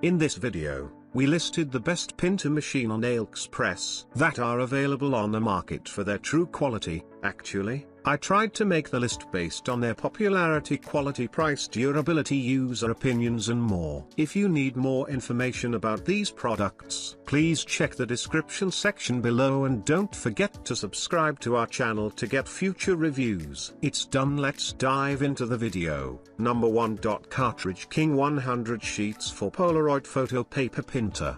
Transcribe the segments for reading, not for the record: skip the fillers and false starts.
In this video, we listed the best Pinter machine on Aliexpress that are available on the market for their true quality. Actually, I tried to make the list based on their popularity, quality, price, durability, user opinions and more. If you need more information about these products, please check the description section below and don't forget to subscribe to our channel to get future reviews. It's done, let's dive into the video. Number 1. Cartridge King 100 sheets for Polaroid photo paper Pinter.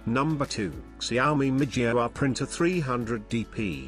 Number 2, Xiaomi Mi GR Printer 300 DP.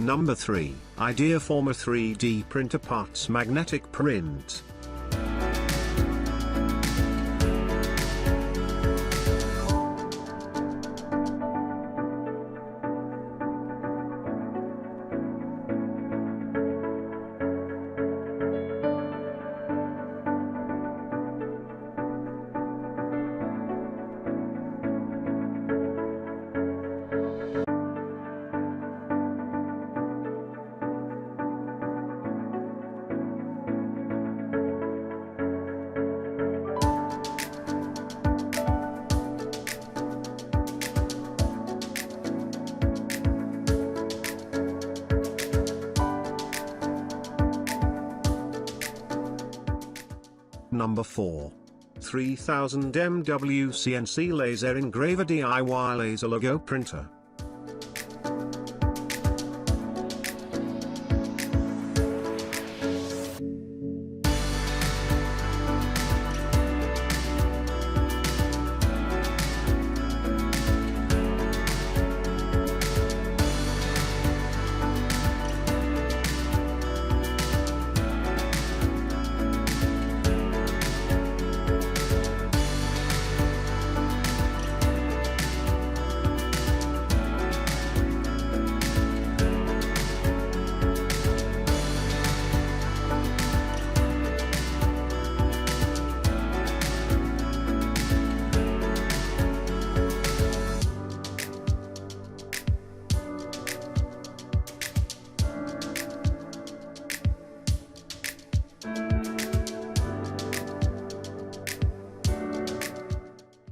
Number 3, Ideaformer 3D Printer Parts Magnetic Print. Number 4. 3000 MW CNC Laser Engraver DIY Laser Logo Printer.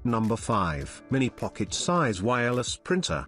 Number 5, Mini Pocket Size Wireless Printer.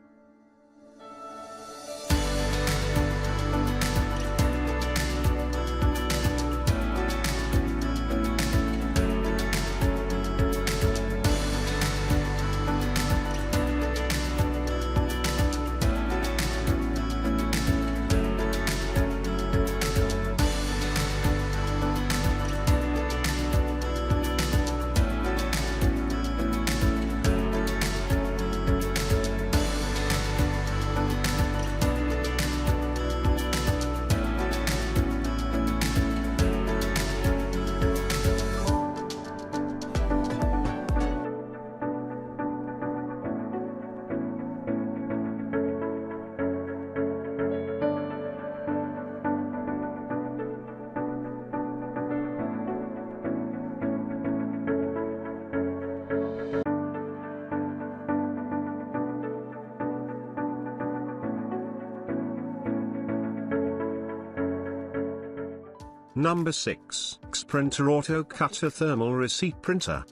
Number 6. Pinter Auto Cutter Thermal Receipt Printer.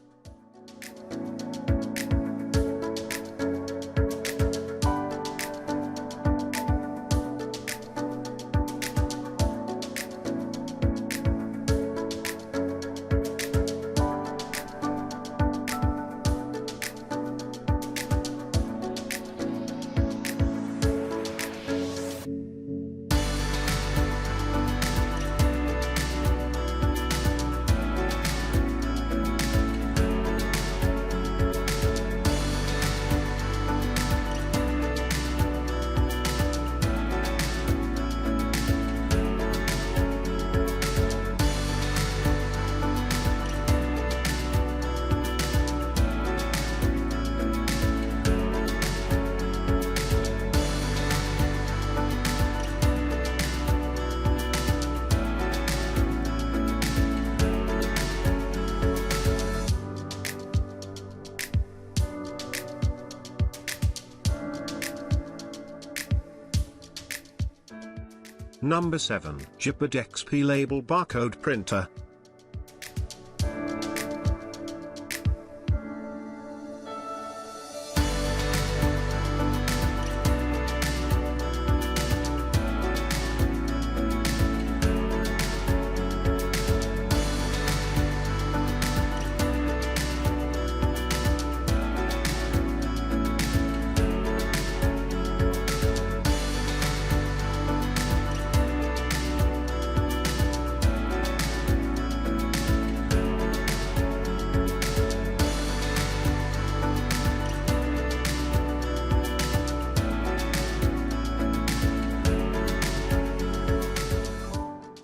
Number 7. Jipad XP Label Barcode Printer.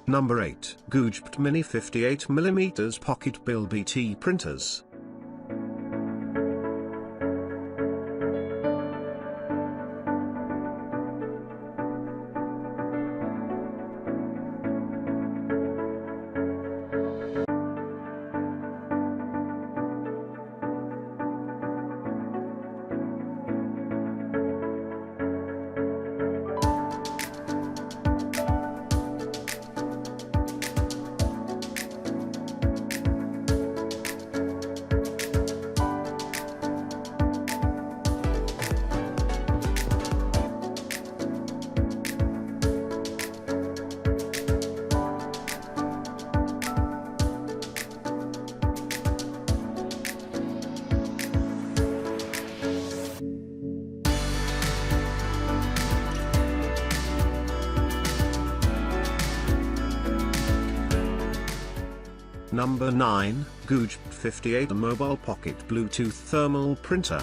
Number 8. Goojpt Mini 58mm Pocket Bill BT Printers. Number 9. Goojpt 58 Mobile Pocket Bluetooth Thermal Printer.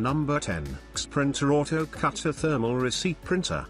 Number 10. Pinter Auto Cutter Thermal Receipt Printer.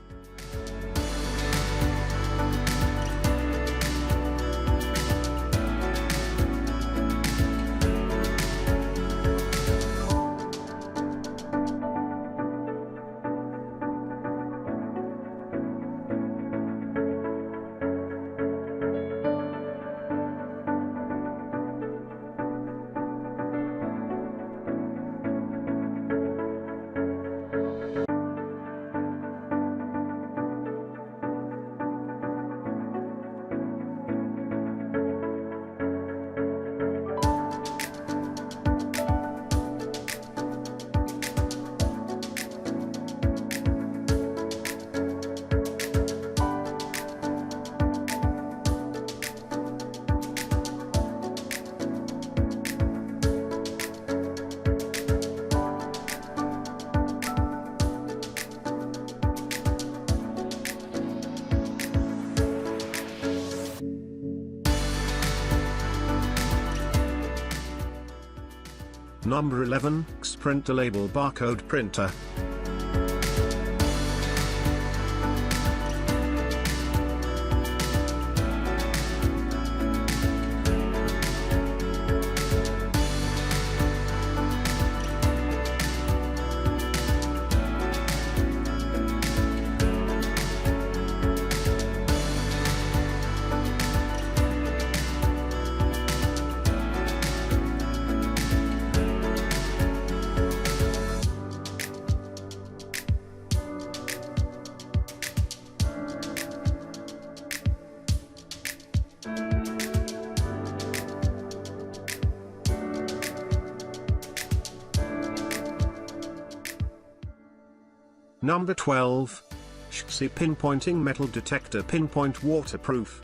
Number 11, Printer Label Barcode Printer. Number 12, SHSI Pinpointing Metal Detector Pinpoint Waterproof.